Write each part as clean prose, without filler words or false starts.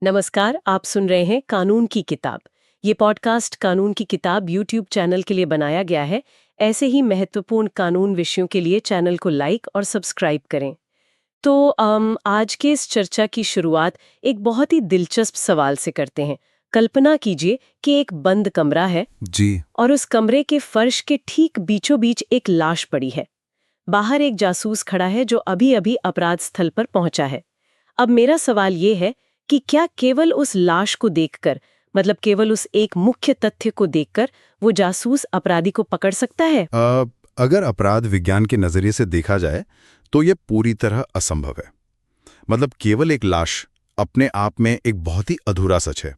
नमस्कार, आप सुन रहे हैं कानून की किताब। ये पॉडकास्ट कानून की किताब यूट्यूब चैनल के लिए बनाया गया है। ऐसे ही महत्वपूर्ण कानून विषयों के लिए चैनल को लाइक और सब्सक्राइब करें। तो आज के इस चर्चा की शुरुआत एक बहुत ही दिलचस्प सवाल से करते हैं। कल्पना कीजिए कि एक बंद कमरा है जी। और उस कमरे के फर्श के ठीक बीचों बीच एक लाश पड़ी है। बाहर एक जासूस खड़ा है जो अभी-अभी अपराध स्थल पर पहुंचा है। अब मेरा सवाल ये है कि क्या केवल उस लाश को देखकर, मतलब केवल उस एक मुख्य तथ्य को देखकर, वो जासूस अपराधी को पकड़ सकता है? अगर अपराध विज्ञान के नजरिए से देखा जाए तो ये पूरी तरह असंभव है। मतलब केवल एक लाश अपने आप में एक बहुत ही अधूरा सच है।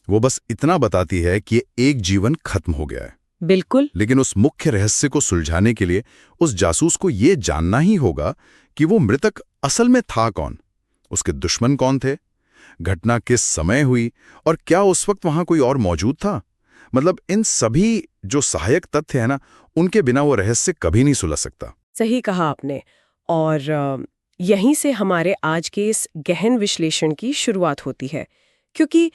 वो बस इतना बताती है कि ये एक जीवन खत्म हो गया है। बिल्कुल। लेकिन उस मुख्य रहस्य को सुलझाने के लिए उस जासूस को ये जानना ही होगा कि वो मृतक असल में था कौन, उसके दुश्मन कौन थे, घटना किस समय हुई और क्या उस वक्त वहां कोई और मौजूद था। मतलब इन सभी जो सहायक तथ्य है ना, उनके बिना वो रहस्य कभी नहीं सुलझ सकता। सही कहा आपने। और यहीं से हमारे आज के इस गहन विश्लेषण की शुरुआत होती है, क्योंकि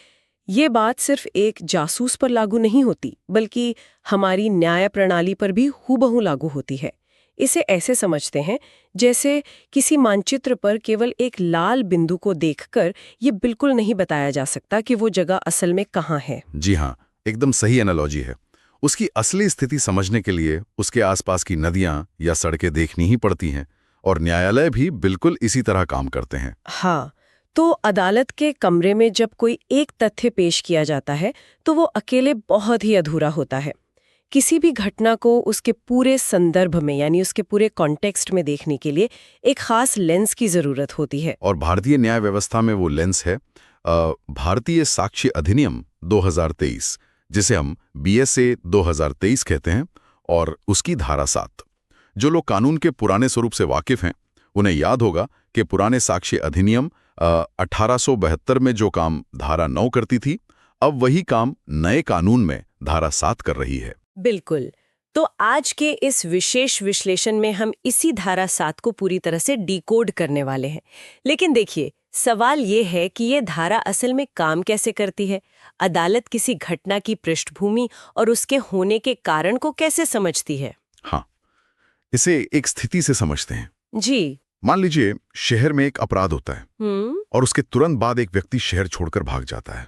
ये बात सिर्फ एक जासूस पर लागू नहीं होती, बल्कि हमारी न्याय प्रणाली पर भी हूबहू लागू होती है। इसे ऐसे समझते हैं जैसे किसी मानचित्र पर केवल एक लाल बिंदु को देखकर ये बिल्कुल नहीं बताया जा सकता कि वो जगह असल में कहाँ है। जी हाँ, एकदम सही एनालॉजी है। उसकी असली स्थिति समझने के लिए उसके आसपास की नदियां या सड़कें देखनी ही पड़ती हैं, और न्यायालय भी बिल्कुल इसी तरह काम करते हैं। हाँ, तो अदालत के कमरे में जब कोई एक तथ्य पेश किया जाता है तो वो अकेले बहुत ही अधूरा होता है। किसी भी घटना को उसके पूरे संदर्भ में, यानी उसके पूरे कॉन्टेक्स्ट में देखने के लिए एक खास लेंस की जरूरत होती है। और भारतीय न्याय व्यवस्था में वो लेंस है भारतीय साक्ष्य अधिनियम 2023, जिसे हम बीएसए 2023 कहते हैं, और उसकी धारा 7। जो लोग कानून के पुराने स्वरूप से वाकिफ हैं उन्हें याद होगा कि पुराने साक्ष्य अधिनियम 1872 में जो काम धारा 9 करती थी, अब वही काम नए कानून में धारा 7 कर रही है। बिल्कुल। तो आज के इस विशेष विश्लेषण में हम इसी धारा 7 को पूरी तरह से डिकोड करने वाले हैं। लेकिन देखिए, सवाल ये है कि ये धारा असल में काम कैसे करती है? अदालत किसी घटना की पृष्ठभूमि और उसके होने के कारण को कैसे समझती है? हाँ, इसे एक स्थिति से समझते हैं। जी। मान लीजिए शहर में एक अपराध होता है और उसके तुरंत बाद एक व्यक्ति शहर छोड़कर भाग जाता है।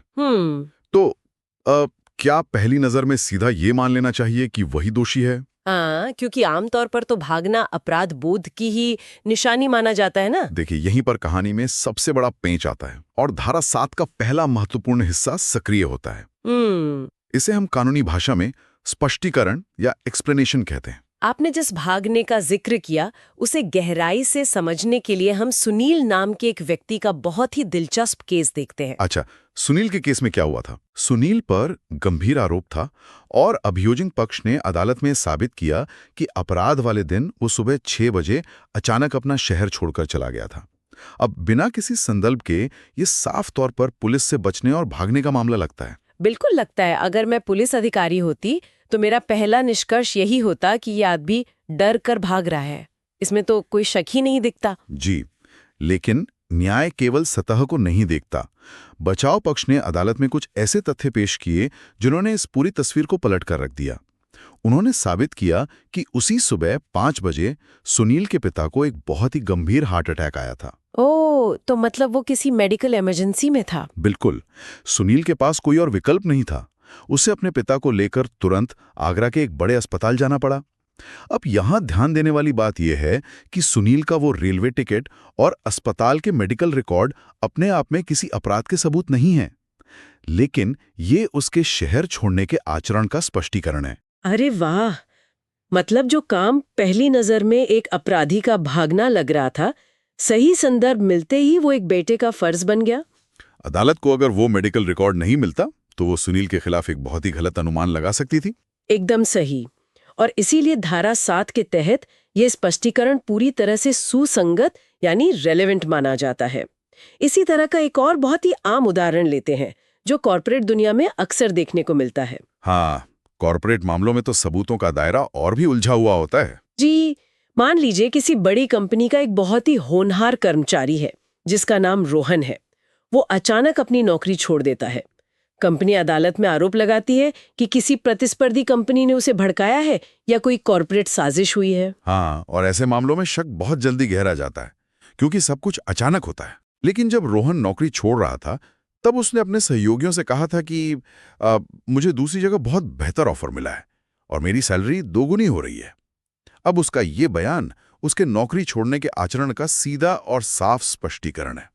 तो क्या पहली नजर में सीधा ये मान लेना चाहिए कि वही दोषी है? हाँ, क्योंकि आमतौर पर तो भागना अपराध बोध की ही निशानी माना जाता है ना। देखिए, यहीं पर कहानी में सबसे बड़ा पेंच आता है, और धारा 7 का पहला महत्वपूर्ण हिस्सा सक्रिय होता है। इसे हम कानूनी भाषा में स्पष्टीकरण या एक्सप्लेनेशन कहते हैं। आपने जिस भागने का जिक्र किया, उसे गहराई से समझने के लिए हम सुनील नाम के एक व्यक्ति का बहुत ही दिलचस्प केस देखते हैं। अच्छा, सुनील के केस में क्या हुआ था? सुनील पर गंभीर आरोप था और अभियोजन पक्ष ने अदालत में साबित किया कि अपराध वाले दिन वो सुबह 6 बजे अचानक अपना शहर छोड़कर चला गया था। अब बिना किसी संदर्भ के ये साफ तौर पर पुलिस से बचने और भागने का मामला लगता है। बिल्कुल लगता है। अगर मैं पुलिस अधिकारी होती तो मेरा पहला निष्कर्ष यही होता कि ये आदमी डर कर भाग रहा है। इसमें तो कोई शक ही नहीं दिखता। जी, लेकिन न्याय केवल सतह को नहीं देखता। बचाव पक्ष ने अदालत में कुछ ऐसे तथ्य पेश किए जिन्होंने इस पूरी तस्वीर को पलट कर रख दिया। उन्होंने साबित किया कि उसी सुबह 5 बजे सुनील के पिता को एक बहुत ही गंभीर हार्ट अटैक आया था। ओह, तो मतलब वो किसी मेडिकल इमरजेंसी में था। बिल्कुल। सुनील के पास कोई और विकल्प नहीं था। उसे अपने पिता को लेकर तुरंत आगरा के एक बड़े अस्पताल जाना पड़ा। अब यहां ध्यान देने वाली बात यह है कि सुनील का वो रेलवे टिकट और अस्पताल के मेडिकल रिकॉर्ड अपने आप में किसी अपराध के सबूत नहीं है, लेकिन ये उसके शहर छोड़ने के आचरण का स्पष्टीकरण है। अरे वाह! मतलब जो काम पहली नजर में एक अपराधी का भागना लग रहा था, सही संदर्भ मिलते ही वो एक बेटे का फर्ज बन गया। अदालत को अगर वो मेडिकल रिकॉर्ड नहीं मिलता तो वो सुनील के खिलाफ एक बहुत ही गलत अनुमान लगा सकती थी। एकदम सही। और इसीलिए धारा 7 के तहत यह स्पष्टीकरण पूरी तरह से सुसंगत यानी रेलेवेंट माना जाता है। इसी तरह का एक और बहुत ही आम उदाहरण लेते हैं जो कॉर्पोरेट दुनिया में अक्सर देखने को मिलता है। हाँ, कॉर्पोरेट मामलों में तो सबूतों का दायरा और भी उलझा हुआ होता है। जी, मान लीजिए किसी बड़ी कंपनी का एक बहुत ही होनहार कर्मचारी है जिसका नाम रोहन है। वो अचानक अपनी नौकरी छोड़ देता है। कंपनी अदालत में आरोप लगाती है कि किसी प्रतिस्पर्धी कंपनी ने उसे भड़काया है या कोई कॉर्पोरेट साजिश हुई है। हाँ, और ऐसे मामलों में शक बहुत जल्दी गहरा जाता है, क्योंकि सब कुछ अचानक होता है। लेकिन जब रोहन नौकरी छोड़ रहा था, तब उसने अपने सहयोगियों से कहा था कि मुझे दूसरी जगह बहुत बेहतर ऑफर मिला है और मेरी सैलरी दोगुनी हो रही है। अब उसका ये बयान उसके नौकरी छोड़ने के आचरण का सीधा और साफ स्पष्टीकरण है।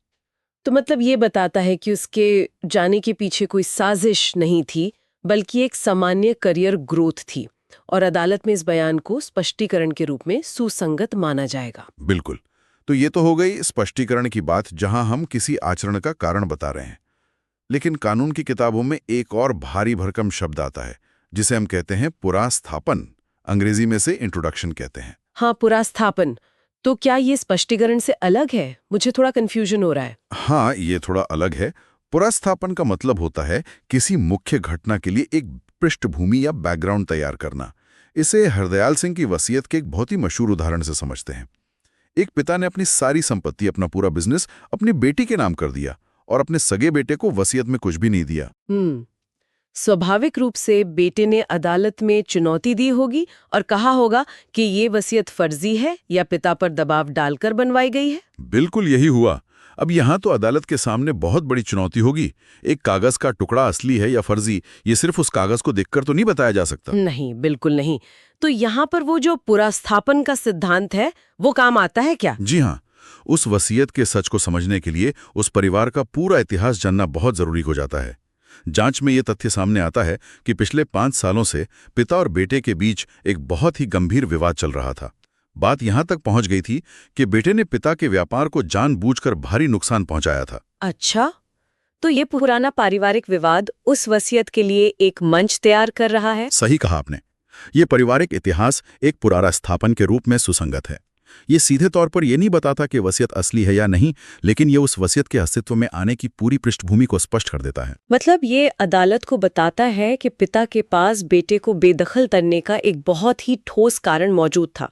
तो मतलब ये बताता है कि उसके जाने के पीछे कोई साजिश नहीं थी, बल्कि एक सामान्य करियर ग्रोथ थी, और अदालत में इस बयान को स्पष्टीकरण के रूप में सुसंगत माना जाएगा। बिल्कुल। तो ये तो हो गई स्पष्टीकरण की बात, जहां हम किसी आचरण का कारण बता रहे हैं। लेकिन कानून की किताबों में एक और भारी भरकम शब्द आता है, जिसे हम कहते हैं पुरास्थापन। अंग्रेजी में से इंट्रोडक्शन कहते हैं। हाँ, पुरास्थापन। तो क्या ये स्पष्टीकरण से अलग है? मुझे थोड़ा कंफ्यूजन हो रहा है। हाँ, ये थोड़ा अलग है। पुरास्थापन का मतलब होता है किसी मुख्य घटना के लिए एक पृष्ठभूमि या बैकग्राउंड तैयार करना। इसे हरदयाल सिंह की वसीयत के एक बहुत ही मशहूर उदाहरण से समझते हैं। एक पिता ने अपनी सारी संपत्ति, अपना पूरा बिजनेस अपनी बेटी के नाम कर दिया और अपने सगे बेटे को वसीयत में कुछ भी नहीं दिया। स्वाभाविक रूप से बेटे ने अदालत में चुनौती दी होगी और कहा होगा कि ये वसीयत फर्जी है या पिता पर दबाव डालकर बनवाई गई है। बिल्कुल यही हुआ। अब यहाँ तो अदालत के सामने बहुत बड़ी चुनौती होगी। एक कागज का टुकड़ा असली है या फर्जी, ये सिर्फ उस कागज को देखकर तो नहीं बताया जा सकता। नहीं, बिल्कुल नहीं। तो यहाँ पर वो जो पुरास्थापन का सिद्धांत है, वो काम आता है क्या? जी हाँ, उस वसीयत के सच को समझने के लिए उस परिवार का पूरा इतिहास जानना बहुत जरूरी हो जाता है। जांच में ये तथ्य सामने आता है कि पिछले 5 सालों से पिता और बेटे के बीच एक बहुत ही गंभीर विवाद चल रहा था। बात यहां तक पहुंच गई थी कि बेटे ने पिता के व्यापार को जानबूझकर भारी नुकसान पहुंचाया था। अच्छा, तो ये पुराना पारिवारिक विवाद उस वसीयत के लिए एक मंच तैयार कर रहा है। सही कहा आपने। ये पारिवारिक इतिहास एक पुनरास्थापन के रूप में सुसंगत है। ये सीधे तौर पर यह नहीं बताता कि वसीयत असली है या नहीं, लेकिन ये उस वसीयत के अस्तित्व में आने की पूरी पृष्ठभूमि को स्पष्ट कर देता है। मतलब ये अदालत को बताता है कि पिता के पास बेटे को बेदखल करने का एक बहुत ही ठोस कारण मौजूद था।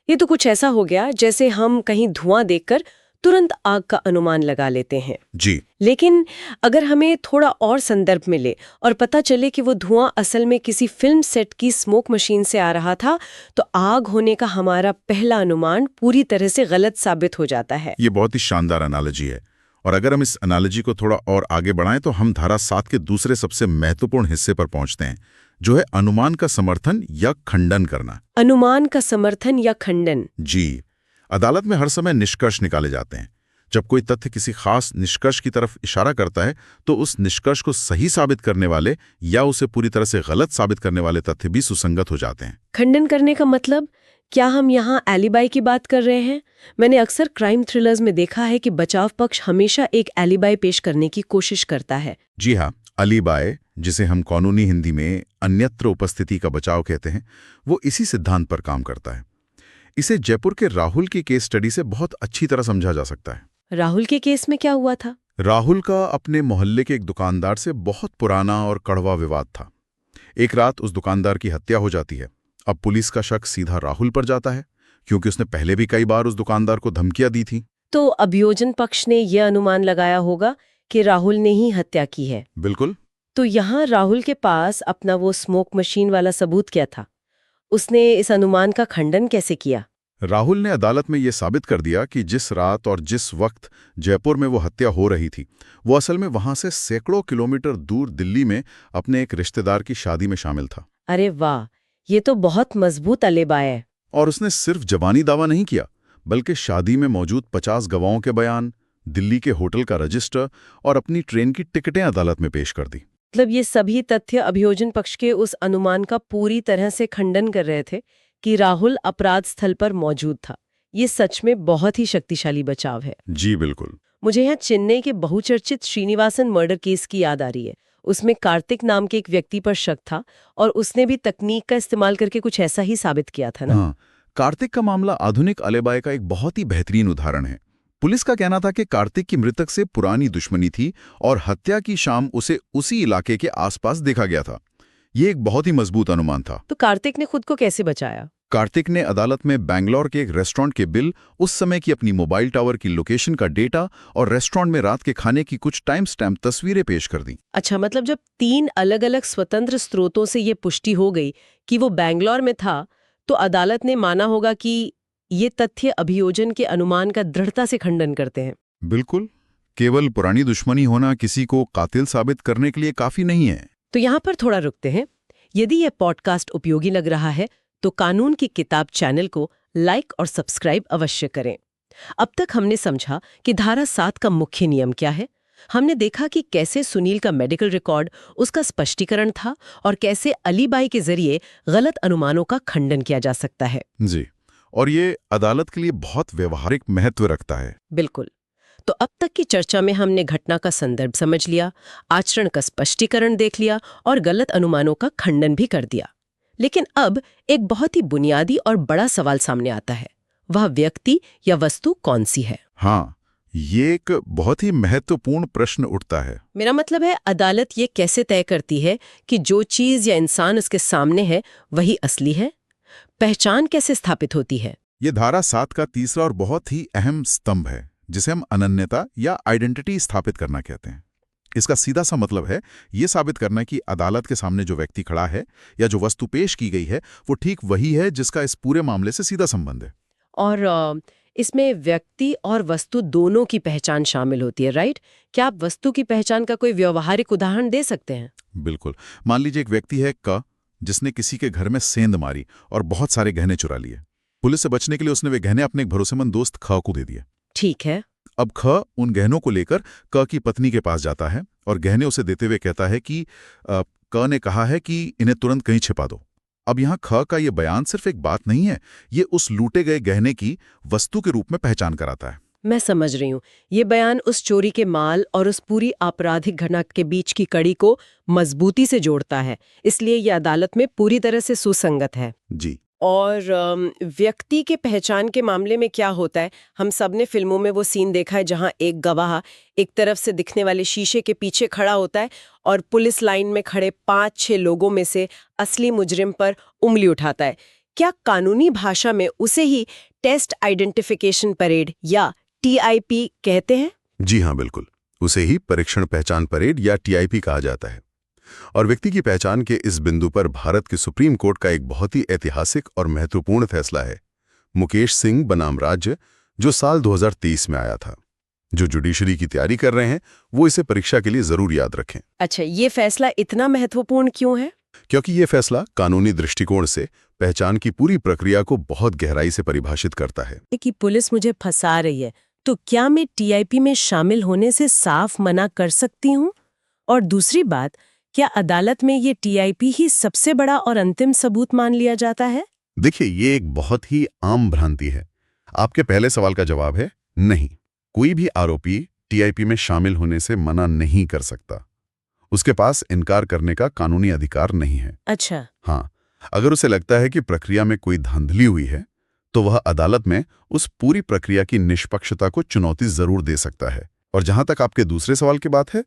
ये तो कुछ ऐसा हो गया जैसे हम कहीं धुआं देखकर तुरंत आग का अनुमान लगा लेते हैं। जी। लेकिन अगर हमें थोड़ा और संदर्भ मिले और पता चले कि वो धुआं असल में किसी फिल्म सेट की स्मोक मशीन से आ रहा था, तो आग होने का हमारा पहला अनुमान पूरी तरह से गलत साबित हो जाता है। ये बहुत ही शानदार एनालॉजी है। और अगर हम इस एनालॉजी को थोड़ा और आगे बढ़ाएं तो हम धारा 7 के दूसरे सबसे महत्वपूर्ण हिस्से पर पहुंचते हैं, जो है अनुमान का समर्थन या खंडन करना। अनुमान का समर्थन या खंडन। जी। अदालत में हर समय निष्कर्ष निकाले जाते हैं। जब कोई तथ्य किसी खास निष्कर्ष की तरफ इशारा करता है, तो उस निष्कर्ष को सही साबित करने वाले या उसे पूरी तरह से गलत साबित करने वाले तथ्य भी सुसंगत हो जाते हैं। खंडन करने का मतलब, क्या हम यहाँ एलिबाई की बात कर रहे हैं? मैंने अक्सर क्राइम थ्रिलर्स में देखा है कि बचाव पक्ष हमेशा एक एलिबाई पेश करने की कोशिश करता है। जी हाँ, अलीबाई, जिसे हम कानूनी हिंदी में अन्यत्र उपस्थिति का बचाव कहते हैं, वो इसी सिद्धांत पर काम करता है। इसे जयपुर के राहुल की केस स्टडी से बहुत अच्छी तरह समझा जा सकता है। राहुल के केस में क्या हुआ था? राहुल का अपने मोहल्ले के एक दुकानदार से बहुत पुराना और कड़वा विवाद था। एक रात उस दुकानदार की हत्या हो जाती है। अब पुलिस का शक सीधा राहुल पर जाता है, क्योंकि उसने पहले भी कई बार उस दुकानदार को धमकियां दी थी। तो अभियोजन पक्ष ने यह अनुमान लगाया होगा कि राहुल ने ही हत्या की है। बिल्कुल। तो यहाँ राहुल के पास अपना वो स्मोक मशीन वाला सबूत क्या था? उसने इस अनुमान का खंडन कैसे किया? राहुल ने अदालत में यह साबित कर दिया कि जिस रात और जिस वक्त जयपुर में वो हत्या हो रही थी, वो असल में वहां से सैकड़ों किलोमीटर दूर दिल्ली में अपने एक रिश्तेदार की शादी में शामिल था। अरे वाह, ये तो बहुत मजबूत अलेबा है। और उसने सिर्फ जबानी दावा नहीं किया, बल्कि शादी में मौजूद 50 गवाहों के बयान, दिल्ली के होटल का रजिस्टर और अपनी ट्रेन की टिकटें अदालत में पेश कर दी। मतलब ये सभी तथ्य अभियोजन पक्ष के उस अनुमान का पूरी तरह से खंडन कर रहे थे कि राहुल अपराध स्थल पर मौजूद था। ये सच में बहुत ही शक्तिशाली बचाव है। जी बिल्कुल। मुझे यहाँ चेन्नई के बहुचर्चित श्रीनिवासन मर्डर केस की याद आ रही है। उसमें कार्तिक नाम के एक व्यक्ति पर शक था और उसने भी तकनीक का इस्तेमाल करके कुछ ऐसा ही साबित किया था ना। हाँ, कार्तिक का मामला आधुनिक अलेबाई का एक बहुत ही बेहतरीन उदाहरण है। पुलिस का कहना था कि कार्तिक की मृतक से पुरानी दुश्मनी थी और हत्या की शाम उसे उसी इलाके के आसपास देखा गया था। ये एक बहुत ही मजबूत अनुमान था। तो कार्तिक ने खुद को कैसे बचाया? कार्तिक ने अदालत में बैंगलोर के एक रेस्टोरेंट के बिल, उस समय की अपनी मोबाइल टावर की लोकेशन का डेटा और रेस्टोरेंट में रात के खाने की कुछ टाइम स्टैम्प तस्वीरें पेश कर दी। अच्छा, मतलब जब 3 अलग-अलग स्वतंत्र स्रोतों से ये पुष्टि हो गई कि वो बैंगलोर में था, तो अदालत ने माना होगा कि ये तथ्य अभियोजन के अनुमान का दृढ़ता से खंडन करते हैं। बिल्कुल, केवल पुरानी दुश्मनी होना किसी को कातिल साबित करने के लिए काफी नहीं है। तो यहाँ पर थोड़ा रुकते हैं। यदि यह पॉडकास्ट उपयोगी लग रहा है तो कानून की किताब चैनल को लाइक और सब्सक्राइब अवश्य करें। अब तक हमने समझा कि धारा 7 का मुख्य नियम क्या है। हमने देखा कि कैसे सुनील का मेडिकल रिकॉर्ड उसका स्पष्टीकरण था और कैसे अलीबाई के जरिए गलत अनुमानों का खंडन किया जा सकता है। जी, और ये अदालत के लिए बहुत व्यवहारिक महत्व रखता है। बिल्कुल। तो अब तक की चर्चा में हमने घटना का संदर्भ समझ लिया, आचरण का स्पष्टीकरण देख लिया और गलत अनुमानों का खंडन भी कर दिया। लेकिन अब एक बहुत ही बुनियादी और बड़ा सवाल सामने आता है, वह व्यक्ति या वस्तु कौन सी है? हाँ, ये एक बहुत ही महत्वपूर्ण प्रश्न उठता है। मेरा मतलब है, अदालत ये कैसे तय करती है कि जो चीज या इंसान उसके सामने है वही असली है? पहचान कैसे स्थापित होती है? ये धारा 7 का तीसरा और बहुत ही अहम स्तंभ है, जिसे हम अनन्यता या आइडेंटिटी स्थापित करना कहते हैं। इसका सीधा सा मतलब है ये साबित करना कि अदालत के सामने जो व्यक्ति खड़ा है या जो वस्तु पेश की गई है वो ठीक वही है जिसका इस पूरे मामले से सीधा संबंध है। और इसमें व्यक्ति और वस्तु दोनों की पहचान शामिल होती है, राइट? क्या आप वस्तु की पहचान का कोई व्यवहारिक उदाहरण दे सकते हैं? बिल्कुल। मान लीजिए एक व्यक्ति है क, जिसने किसी के घर में सेंध मारी और बहुत सारे गहने चुरा लिए। पुलिस से बचने के लिए उसने वे गहने अपने एक भरोसेमंद दोस्त ख को दे दिए। ठीक है। अब ख उन गहनों को लेकर क की पत्नी के पास जाता है और गहने उसे देते हुए कहता है कि क ने कहा है कि इन्हें तुरंत कहीं छिपा दो। अब यहाँ ख का ये बयान सिर्फ एक बात नहीं है, ये उस लूटे गए गहने की वस्तु के रूप में पहचान कराता है। मैं समझ रही हूँ। ये बयान उस चोरी के माल और उस पूरी आपराधिक घटना के बीच की कड़ी को मजबूती से जोड़ता है, इसलिए ये अदालत में पूरी तरह से सुसंगत है। जी। और व्यक्ति के पहचान के मामले में क्या होता है? हम सब ने फिल्मों में वो सीन देखा है जहां एक गवाह एक तरफ से दिखने वाले शीशे के पीछे खड़ा होता है और पुलिस लाइन में खड़े 5-6 लोगों में से असली मुजरिम पर उंगली उठाता है। क्या कानूनी भाषा में उसे ही टेस्ट आइडेंटिफिकेशन परेड या TIP कहते हैं? जी हाँ, बिल्कुल। उसे ही परीक्षण पहचान परेड या TIP कहा जाता है। और व्यक्ति की पहचान के इस बिंदु पर भारत के सुप्रीम कोर्ट का एक बहुत ही ऐतिहासिक और महत्वपूर्ण फैसला है, मुकेश सिंह बनाम राज्य, जो साल 2023 में आया था। जो जुडिशरी की तैयारी कर रहे हैं वो इसे परीक्षा के लिए जरूर याद रखें। अच्छा, ये फैसला इतना महत्वपूर्ण क्यों है? क्योंकि ये फैसला कानूनी दृष्टिकोण से पहचान की पूरी प्रक्रिया को बहुत गहराई से परिभाषित करता है। कि पुलिस मुझे फंसा रही है, तो क्या मैं TIP में शामिल होने से साफ मना कर सकती हूँ? और दूसरी बात, क्या अदालत में ये TIP ही सबसे बड़ा और अंतिम सबूत मान लिया जाता है? देखिए, ये एक बहुत ही आम भ्रांति है। आपके पहले सवाल का जवाब है नहीं। कोई भी आरोपी TIP में शामिल होने से मना नहीं कर सकता। उसके पास इनकार करने का कानूनी अधिकार नहीं है। अच्छा। हाँ, अगर उसे लगता है कि प्रक्रिया में कोई धांधली हुई है तो वह अदालत में उस पूरी प्रक्रिया की निष्पक्षता को चुनौती जरूर दे सकता है। और जहां तक आपके दूसरे सवाल की बात है,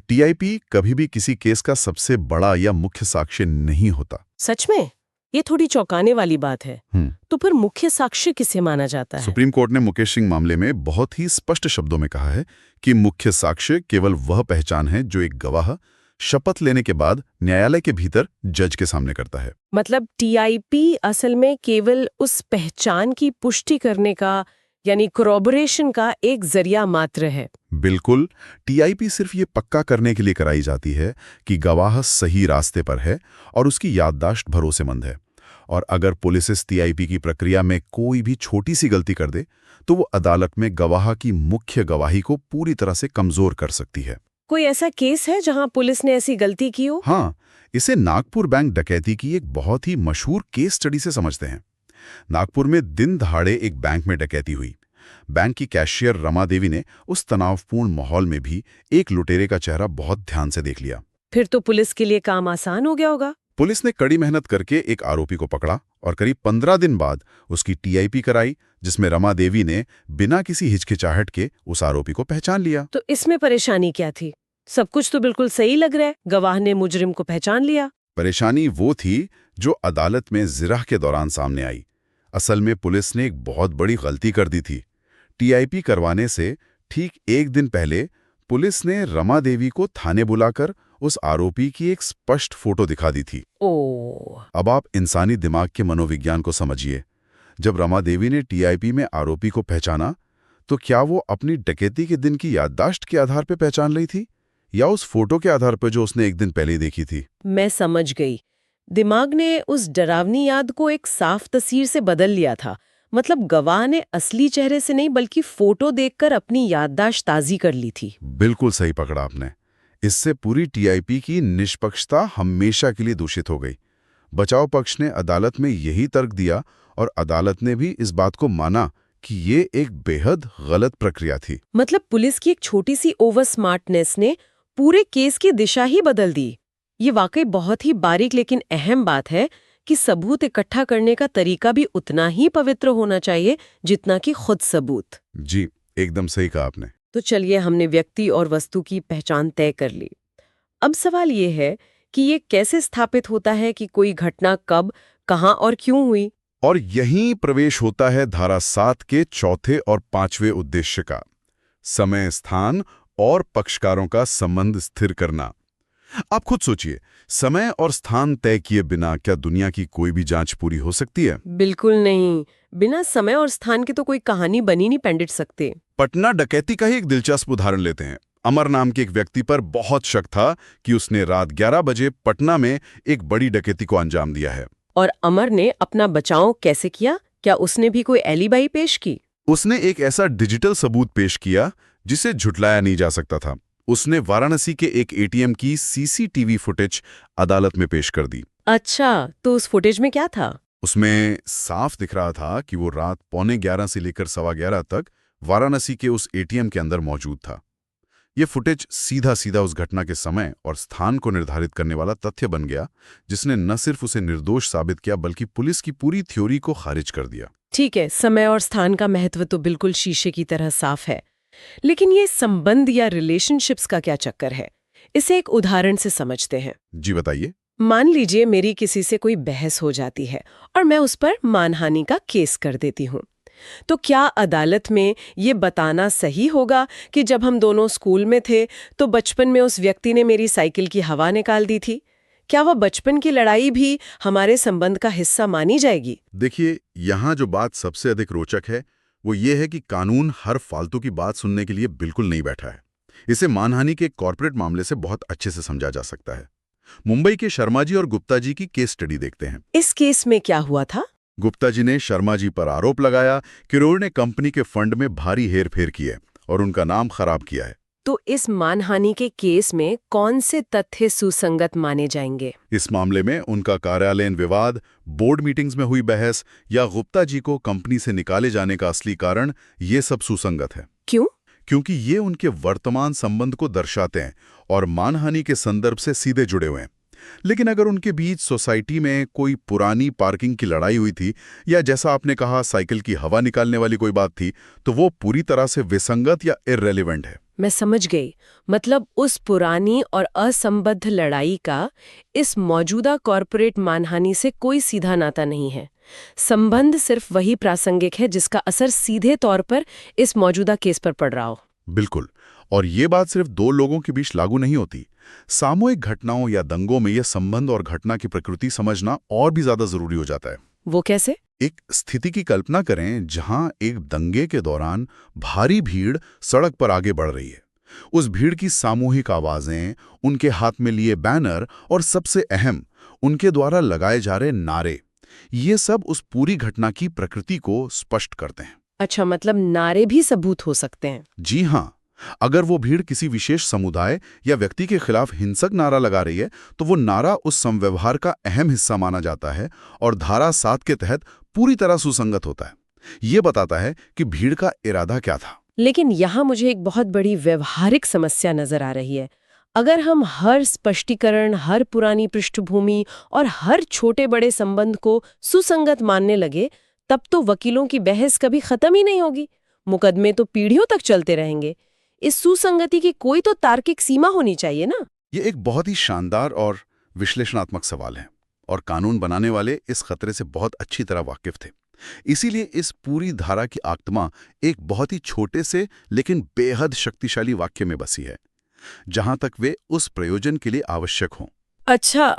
TIP कभी भी किसी केस का सबसे बड़ा या मुख्य साक्ष्य नहीं होता। सच में? ये थोड़ी चौंकाने वाली बात है। तो फिर मुख्य साक्ष्य किसे माना जाता है? सुप्रीम कोर्ट ने मुकेश सिंह मामले में बहुत ही स्पष्ट शब्दों में कहा है कि मुख्य साक्ष्य केवल वह पहचान है जो एक गवाह शपथ लेने के बाद न्यायालय के भीतर जज के सामने करता है। मतलब TIP असल में केवल उस पहचान की पुष्टि करने का, यानी कोरोबोरेशन का एक जरिया मात्र है। बिल्कुल। TIP सिर्फ ये पक्का करने के लिए कराई जाती है कि गवाह सही रास्ते पर है और उसकी याददाश्त भरोसेमंद है। और अगर पुलिस इस TIP की प्रक्रिया में कोई भी छोटी सी गलती कर दे तो वो अदालत में गवाह की मुख्य गवाही को पूरी तरह से कमजोर कर सकती है। कोई ऐसा केस है जहां पुलिस ने ऐसी गलती की हो? हाँ, इसे नागपुर बैंक डकैती की एक बहुत ही मशहूर केस स्टडी से समझते हैं। नागपुर में दिन दहाड़े एक बैंक में डकैती हुई। बैंक की कैशियर रमा देवी ने उस तनावपूर्ण माहौल में भी एक लुटेरे का चेहरा बहुत ध्यान से देख लिया। फिर तो पुलिस के लिए काम आसान हो गया होगा। पुलिस ने कड़ी मेहनत करके एक आरोपी को पकड़ा और करीब 15 दिन बाद उसकी TIP कराई, जिसमें रमा देवी ने बिना किसी हिचकिचाहट के उस आरोपी को पहचान लिया। तो इसमें परेशानी क्या थी? सब कुछ तो बिल्कुल सही लग रहा है, गवाह ने मुजरिम को पहचान लिया। परेशानी वो थी जो अदालत में जिरह के दौरान सामने आई। असल में पुलिस ने एक बहुत बड़ी गलती कर दी थी। टीआईपी करवाने से ठीक एक दिन पहले पुलिस ने रमा देवी को थाने बुलाकर उस आरोपी की एक स्पष्ट फोटो दिखा दी थी। ओह, अब आप इंसानी दिमाग के मनोविज्ञान को समझिए। जब रमा देवी ने टीआईपी में आरोपी को पहचाना, तो क्या वो अपनी डकैती के दिन की याददाश्त के आधार पर पहचान रही थी या उस फोटो के आधार पर जो उसने एक दिन पहले देखी थी? मैं समझ गई। दिमाग ने उस डरावनी याद को एक साफ तस्वीर से बदल लिया था। मतलब गवाह ने असली चेहरे से नहीं बल्कि फोटो देखकर अपनी याददाश्त ताज़ी कर ली थी। बिल्कुल सही पकड़ा आपने। इससे पूरी टीआईपी की निष्पक्षता हमेशा के लिए दूषित हो गई। बचाव पक्ष ने अदालत में यही तर्क दिया और अदालत ने भी इस बात को माना कि ये एक बेहद गलत प्रक्रिया थी। मतलब पुलिस की एक छोटी सी ओवर स्मार्टनेस ने पूरे केस की दिशा ही बदल दी। ये वाकई बहुत ही बारीक लेकिन अहम बात है कि सबूत इकट्ठा करने का तरीका भी उतना ही पवित्र होना चाहिए जितना कि खुद सबूत। जी, एकदम सही कहा आपने। तो चलिए, हमने व्यक्ति और वस्तु की पहचान तय कर ली। अब सवाल ये है कि ये कैसे स्थापित होता है कि कोई घटना कब, कहां और क्यों हुई? और यहीं प्रवेश होता है धारा 7 के चौथे और 5वें उद्देश्य का, समय, स्थान और पक्षकारों का संबंध स्थिर करना। आप खुद सोचिए, समय और स्थान तय किए बिना क्या दुनिया की कोई भी जांच पूरी हो सकती है? बिल्कुल नहीं। बिना समय और स्थान के तो कोई कहानी बनी नहीं पंडित सकते। पटना डकैती का ही एक दिलचस्प उदाहरण लेते हैं। अमर नाम के एक व्यक्ति पर बहुत शक था कि उसने रात 11 बजे पटना में एक बड़ी डकैती को अंजाम दिया है। और अमर ने अपना बचाव कैसे किया? क्या उसने भी कोई एलिबाई पेश की? उसने एक ऐसा डिजिटल सबूत पेश किया जिसे झुटलाया नहीं जा सकता था। उसने वाराणसी के एक एटीएम की सीसीटीवी फुटेज अदालत में पेश कर दी। अच्छा, तो उस फुटेज में क्या था? उसमें साफ दिख रहा था कि वो रात 11:15 से लेकर 11:15 तक वाराणसी के उस एटीएम के अंदर मौजूद था। ये फुटेज सीधा सीधा उस घटना के समय और स्थान को निर्धारित करने वाला तथ्य बन गया, जिसने न सिर्फ उसे निर्दोष साबित किया बल्कि पुलिस की पूरी थ्योरी को खारिज कर दिया। ठीक है, समय और स्थान का महत्व तो बिल्कुल शीशे की तरह साफ है, लेकिन ये संबंध या रिलेशनशिप्स का क्या चक्कर है? इसे एक उदाहरण से समझते हैं। जी बताइए। मान लीजिए मेरी किसी से कोई बहस हो जाती है और मैं उस पर मानहानि का केस कर देती हूँ। तो क्या अदालत में ये बताना सही होगा कि जब हम दोनों स्कूल में थे तो बचपन में उस व्यक्ति ने मेरी साइकिल की हवा निकाल दी थी? क्या वह बचपन की लड़ाई भी हमारे संबंध का हिस्सा मानी जाएगी? देखिए, यहाँ जो बात सबसे अधिक रोचक है वो ये है कि कानून हर फालतू की बात सुनने के लिए बिल्कुल नहीं बैठा है। इसे मानहानि के कॉर्पोरेट मामले से बहुत अच्छे से समझा जा सकता है। मुंबई के शर्मा जी और गुप्ता जी की केस स्टडी देखते हैं। इस केस में क्या हुआ था? गुप्ता जी ने शर्मा जी पर आरोप लगाया कि उन्होंने कंपनी के फंड में भारी हेरफेर की है और उनका नाम खराब किया है। तो इस मानहानि के केस में कौन से तथ्य सुसंगत माने जाएंगे? इस मामले में उनका कार्यालयीन विवाद, बोर्ड मीटिंग्स में हुई बहस या गुप्ता जी को कंपनी से निकाले जाने का असली कारण, ये सब सुसंगत है। क्यों? क्योंकि ये उनके वर्तमान संबंध को दर्शाते हैं और मानहानि के संदर्भ से सीधे जुड़े हुए हैं। लेकिन अगर उनके बीच सोसाइटी में कोई पुरानी पार्किंग की लड़ाई हुई थी या जैसा आपने कहा साइकिल की हवा निकालने वाली कोई बात थी, तो वो पूरी तरह से विसंगत या इर्रेलेवेंट है। मैं समझ गई। मतलब उस पुरानी और असंबद्ध लड़ाई का इस मौजूदा कॉर्पोरेट मानहानि से कोई सीधा नाता नहीं है। संबंध सिर्फ वही प्रासंगिक है जिसका असर सीधे तौर पर इस मौजूदा केस पर पड़ रहा हो। बिल्कुल। और ये बात सिर्फ दो लोगों के बीच लागू नहीं होती। सामूहिक घटनाओं या दंगों में यह संबंध और घटना की प्रकृति समझना और भी ज्यादा जरूरी हो जाता है। वो कैसे? एक स्थिति की कल्पना करें जहां एक दंगे के दौरान भारी भीड़ सड़क पर आगे बढ़ रही है। उस भीड़ की सामूहिक आवाजें, उनके हाथ में लिए बैनर और सबसे अहम, उनके द्वारा लगाए जा रहे नारे, ये सब उस पूरी घटना की प्रकृति को स्पष्ट करते हैं। अच्छा, मतलब नारे भी सबूत हो सकते हैं? जी हाँ। अगर वो भीड़ किसी विशेष समुदाय या व्यक्ति के खिलाफ हिंसक नारा लगा रही है, तो वो नारा उस समव्यवहार का अहम हिस्सा माना जाता है और धारा 7 के तहत पूरी तरह सुसंगत होता है। ये बताता है कि भीड़ का इरादा क्या था। लेकिन यहाँ मुझे एक बहुत बड़ी व्यवहारिक समस्या नजर आ रही है। अगर हम हर स्पष्टीकरण, हर पुरानी पृष्ठभूमि और हर छोटे बड़े संबंध को सुसंगत मानने लगे, तब तो वकीलों की बहस कभी खत्म ही नहीं होगी। मुकदमे तो पीढ़ियों तक चलते रहेंगे। इस सुसंगति की कोई तो तार्किक सीमा होनी चाहिए ना? ये एक बहुत ही शानदार और विश्लेषणात्मक सवाल हैं और कानून बनाने वाले इस खतरे से बहुत अच्छी तरह वाकिफ थे। इसीलिए इस पूरी धारा की आत्मा एक बहुत ही छोटे से लेकिन बेहद शक्तिशाली वाक्य में बसी है, जहां तक वे उस प्रयोजन के लिए आवश्यक हों। अच्छा,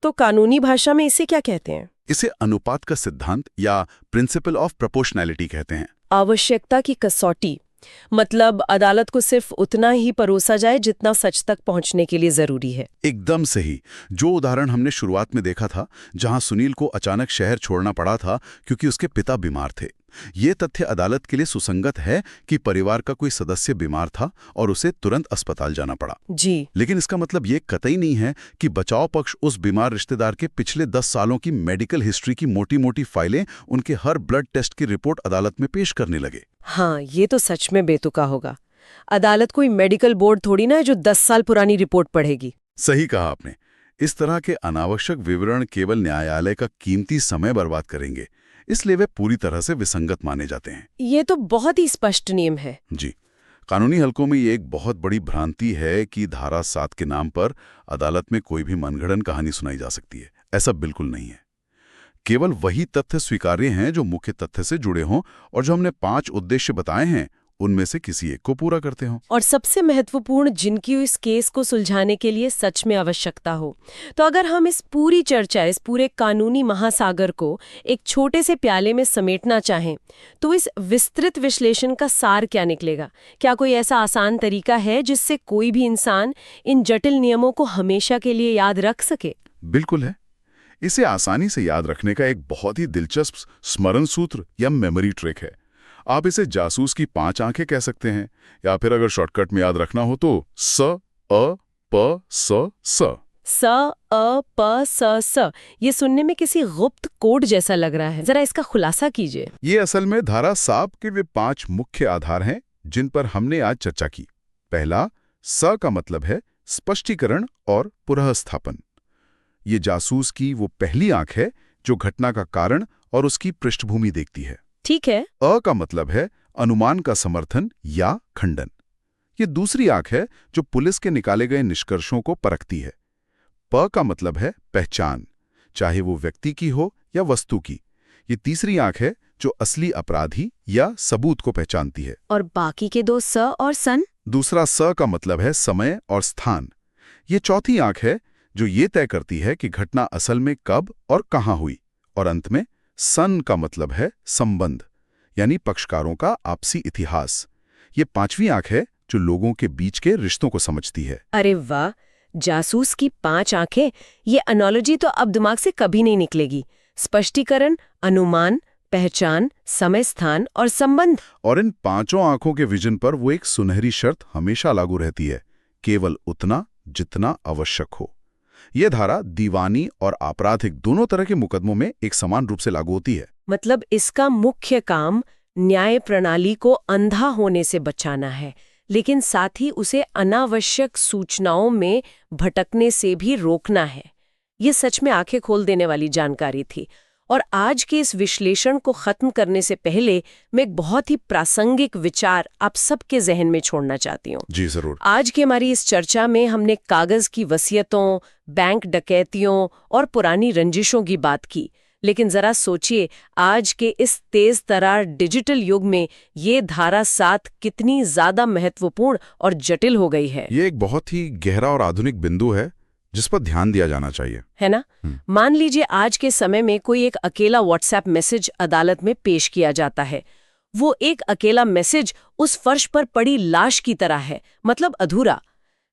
तो कानूनी भाषा में इसे क्या कहते हैं? इसे अनुपात का सिद्धांत या प्रिंसिपल ऑफ प्रोपोर्शनैलिटी कहते हैं। आवश्यकता की कसौटी, मतलब अदालत को सिर्फ उतना ही परोसा जाए जितना सच तक पहुंचने के लिए जरूरी है। एकदम सही। जो उदाहरण हमने शुरुआत में देखा था, जहां सुनील को अचानक शहर छोड़ना पड़ा था क्योंकि उसके पिता बीमार थे, ये तथ्य अदालत के लिए सुसंगत है कि परिवार का कोई सदस्य बीमार था और उसे तुरंत अस्पताल जाना पड़ा। जी। लेकिन इसका मतलब ये कतई नहीं है कि बचाव पक्ष उस बीमार रिश्तेदार के पिछले 10 सालों की मेडिकल हिस्ट्री की मोटी-मोटी फाइलें, उनके हर ब्लड टेस्ट की रिपोर्ट अदालत में पेश करने लगे। हाँ, ये तो सच में बेतुका होगा। अदालत कोई मेडिकल बोर्ड थोड़ी ना है जो 10 साल पुरानी रिपोर्ट पढ़ेगी। सही कहा आपने। इस तरह के अनावश्यक विवरण केवल न्यायालय का कीमती समय बर्बाद करेंगे, इसलिए वे पूरी तरह से विसंगत माने जाते हैं। ये तो बहुत ही स्पष्ट नियम है। जी। कानूनी हलकों में ये एक बहुत बड़ी भ्रांति है कि धारा 7 के नाम पर अदालत में कोई भी मनगढ़ंत कहानी सुनाई जा सकती है। ऐसा बिल्कुल नहीं है। केवल वही तथ्य स्वीकार्य हैं जो मुख्य तथ्य से जुड़े हों और जो हमने 5 उद्देश्य बताए हैं उनमें से किसी एक को पूरा करते हों। और सबसे महत्वपूर्ण, जिनकी इस केस को सुलझाने के लिए सच में आवश्यकता हो। तो अगर हम इस पूरी चर्चा, इस पूरे कानूनी महासागर को एक छोटे से प्याले में समेटना चाहें, तो इस विस्तृत विश्लेषण का सार क्या निकलेगा? क्या कोई ऐसा आसान तरीका है जिससे कोई भी इंसान इन जटिल नियमों को हमेशा के लिए याद रख सके? बिल्कुल है। इसे आसानी से याद रखने का एक बहुत ही दिलचस्प स्मरण सूत्र या मेमोरी ट्रिक है। आप इसे जासूस की 5 आंखें कह सकते हैं, या फिर अगर शॉर्टकट में याद रखना हो तो स अ प स स। स अ प स स, ये सुनने में किसी गुप्त कोड जैसा लग रहा है। जरा इसका खुलासा कीजिए। ये असल में धारा 7 के वे 5 मुख्य आधार हैं जिन पर हमने आज चर्चा की। पहला, स का मतलब है स्पष्टीकरण और पुनःस्थापन। ये जासूस की वो पहली आंख है जो घटना का कारण और उसकी पृष्ठभूमि देखती है। ठीक है। अ का मतलब है अनुमान का समर्थन या खंडन। ये दूसरी आंख है जो पुलिस के निकाले गए निष्कर्षों को परखती है। प का मतलब है पहचान, चाहे वो व्यक्ति की हो या वस्तु की। ये तीसरी आंख है जो असली अपराधी या सबूत को पहचानती है। और बाकी के 2 स और सन? दूसरा स का मतलब है समय और स्थान। ये चौथी आंख है जो ये तय करती है कि घटना असल में कब और कहां हुई। और अंत में सन का मतलब है संबंध, यानी पक्षकारों का आपसी इतिहास। ये 5वीं आंख है जो लोगों के बीच के रिश्तों को समझती है। अरे वाह, जासूस की 5 आंखें, ये एनालॉजी तो अब दिमाग से कभी नहीं निकलेगी। स्पष्टीकरण, अनुमान, पहचान, समय, स्थान और संबंध। और इन 5 आंखों के विजन पर वो एक सुनहरी शर्त हमेशा लागू रहती है, केवल उतना जितना आवश्यक हो। ये धारा दीवानी और आपराधिक दोनों तरह के मुकदमों में एक समान रूप से लागू होती है। मतलब इसका मुख्य काम न्याय प्रणाली को अंधा होने से बचाना है, लेकिन साथ ही उसे अनावश्यक सूचनाओं में भटकने से भी रोकना है। ये सच में आंखें खोल देने वाली जानकारी थी। और आज के इस विश्लेषण को खत्म करने से पहले मैं एक बहुत ही प्रासंगिक विचार आप सबके जहन में छोड़ना चाहती हूँ। जी जरूर। आज की हमारी इस चर्चा में हमने कागज की वसीयतों, बैंक डकैतियों और पुरानी रंजिशों की बात की, लेकिन जरा सोचिए, आज के इस तेज तरार डिजिटल युग में ये धारा 7 कितनी ज्यादा महत्वपूर्ण और जटिल हो गई है। ये एक बहुत ही गहरा और आधुनिक बिंदु है जिस पर ध्यान दिया जाना चाहिए, है ना? मान लीजिए आज के समय में कोई एक अकेला व्हाट्सएप मैसेज अदालत में पेश किया जाता है। वो एक अकेला मैसेज उस फर्श पर पड़ी लाश की तरह है, मतलब अधूरा।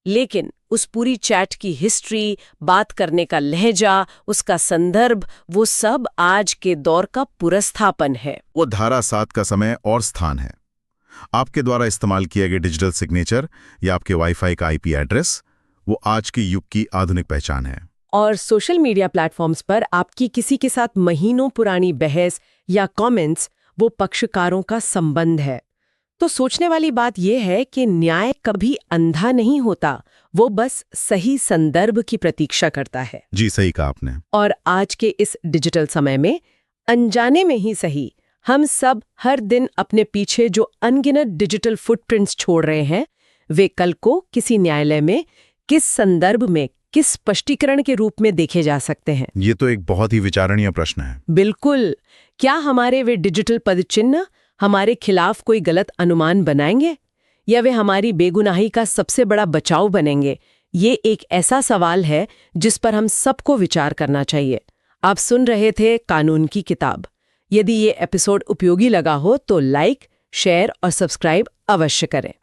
लेकिन उस पूरी चैट की हिस्ट्री, बात करने का लहजा, उसका संदर्भ, वो सब आज के दौर का पुरस्थापन है। वो धारा 7 का समय और स्थान है। आपके द्वारा इस्तेमाल किए गए डिजिटल सिग्नेचर या आपके वाईफाई का आईपी एड्रेस, वो आज के युग की आधुनिक पहचान है। और सोशल मीडिया प्लेटफॉर्म्स पर आपकी किसी के साथ महीनों पुरानी बहस या कमेंट्स, वो पक्षकारों का संबंध है। तो सोचने वाली बात यह है कि न्याय कभी अंधा नहीं होता, वो बस सही संदर्भ की प्रतीक्षा करता है। जी सही कहा आपने। और आज के इस डिजिटल समय में अनजाने में ही सही, हम सब हर दिन अपने पीछे जो अनगिनत डिजिटल फुटप्रिंट्स छोड़ रहे हैं, वे कल को किसी न्यायालय में किस संदर्भ में किस स्पष्टीकरण के रूप में देखे जा सकते हैं? ये तो एक बहुत ही विचारणीय प्रश्न है। बिल्कुल। क्या हमारे वे डिजिटल पदचिन्ह हमारे खिलाफ कोई गलत अनुमान बनाएंगे, या वे हमारी बेगुनाही का सबसे बड़ा बचाव बनेंगे? ये एक ऐसा सवाल है जिस पर हम सबको विचार करना चाहिए। आप सुन रहे थे कानून की किताब। यदि ये एपिसोड उपयोगी लगा हो तो लाइक, शेयर और सब्सक्राइब अवश्य करें।